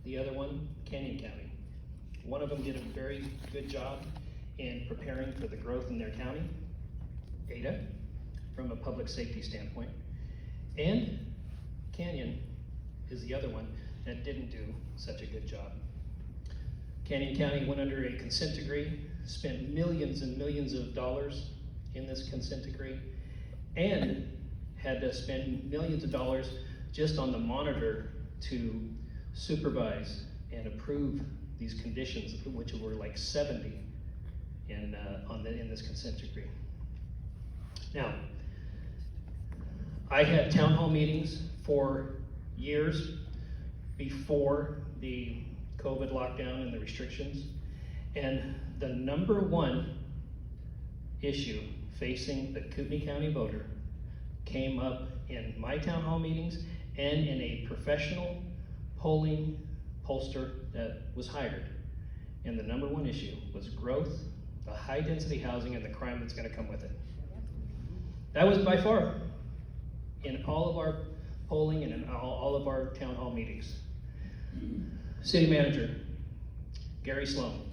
the other one, Canyon County. One of them did a very good job in preparing for the growth in their county, Ada, from a public safety standpoint. And Canyon is the other one that didn't do such a good job. Canyon County went under a consent decree, spent millions and millions of dollars in this consent decree, and had to spend millions of dollars just on the monitor to supervise and approve these conditions, which were like 70 in this consent decree. Now, I had town hall meetings for years before the COVID lockdown and the restrictions, and the number one issue facing the Kootenai County voter came up in my town hall meetings and in a professional polling pollster that was hired. And the number one issue was growth, the high density housing, and the crime that's going to come with it. That was by far in all of our polling and in all of our town hall meetings. City manager, Gary Sloan,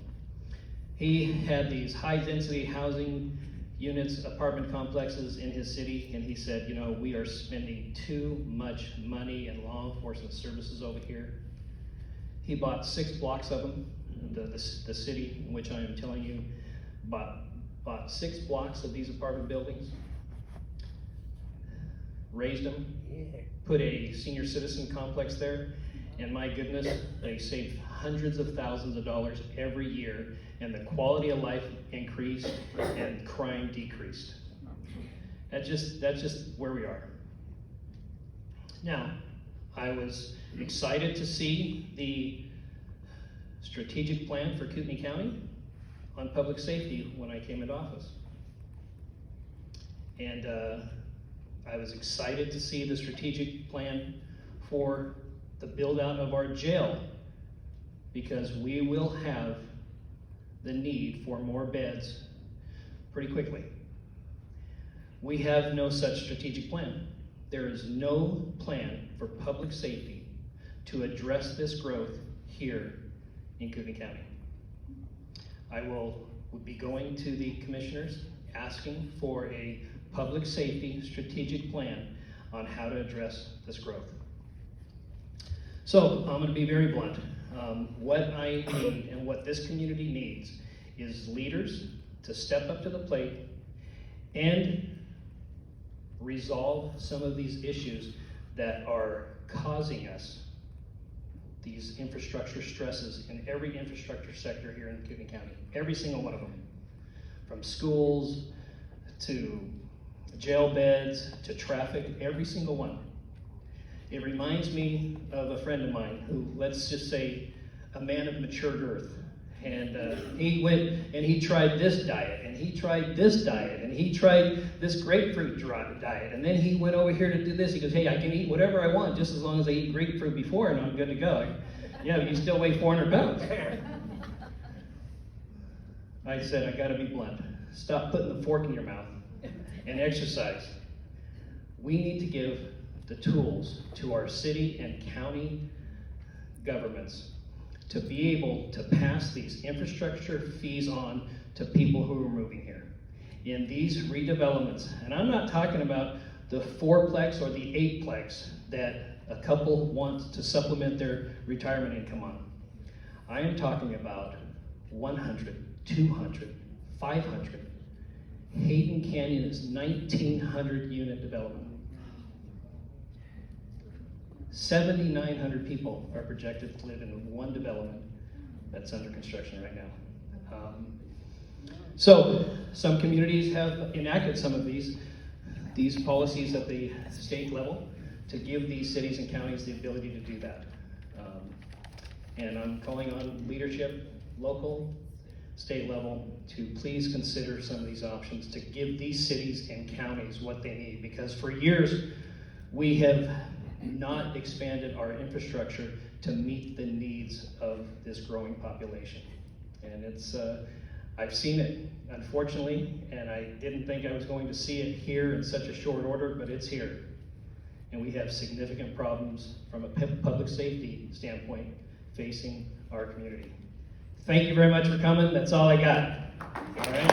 he had these high density housing units, apartment complexes in his city, and he said, you know, we are spending too much money in law enforcement services over here. He bought 6 blocks of them. The city in which I am telling you bought 6 blocks of these apartment buildings, raised them, put a senior citizen complex there, and my goodness, they saved hundreds of thousands of dollars every year, and the quality of life increased and crime decreased. That's just where we are. Now, I was excited to see the strategic plan for Kootenai County on public safety when I came into office. And I was excited to see the strategic plan for the build out of our jail, because we will have the need for more beds pretty quickly. We have no such strategic plan. There is no plan for public safety to address this growth here in Kootenai County. I will be going to the commissioners asking for a public safety strategic plan on how to address this growth. So I'm going to be very blunt. What I need and what this community needs is leaders to step up to the plate and resolve some of these issues that are causing us these infrastructure stresses in every infrastructure sector here in Kootenai County. Every single one of them. From schools to jail beds to traffic, every single one. It reminds me of a friend of mine who, let's just say, a man of mature girth. And he went and he tried this diet, and he tried this diet, and he tried this grapefruit diet, and then he went over here to do this. He goes, hey, I can eat whatever I want just as long as I eat grapefruit before, and I'm good to go. Yeah, you still weigh 400 pounds. I said, I gotta be blunt. Stop putting the fork in your mouth and exercise. We need to give the tools to our city and county governments to be able to pass these infrastructure fees on to people who are moving here. In these redevelopments, and I'm not talking about the 4-plex or the 8-plex that a couple wants to supplement their retirement income on. I am talking about 100, 200, 500. Hayden Canyon is 1,900 unit development. 7,900 people are projected to live in one development that's under construction right now. So some communities have enacted some of these policies at the state level to give these cities and counties the ability to do that. And I'm calling on leadership, local, state level, to please consider some of these options to give these cities and counties what they need, because for years we have not expanded our infrastructure to meet the needs of this growing population. And it's, I've seen it, unfortunately, and I didn't think I was going to see it here in such a short order, but it's here. And we have significant problems from a public safety standpoint facing our community. Thank you very much for coming. That's all I got. All right.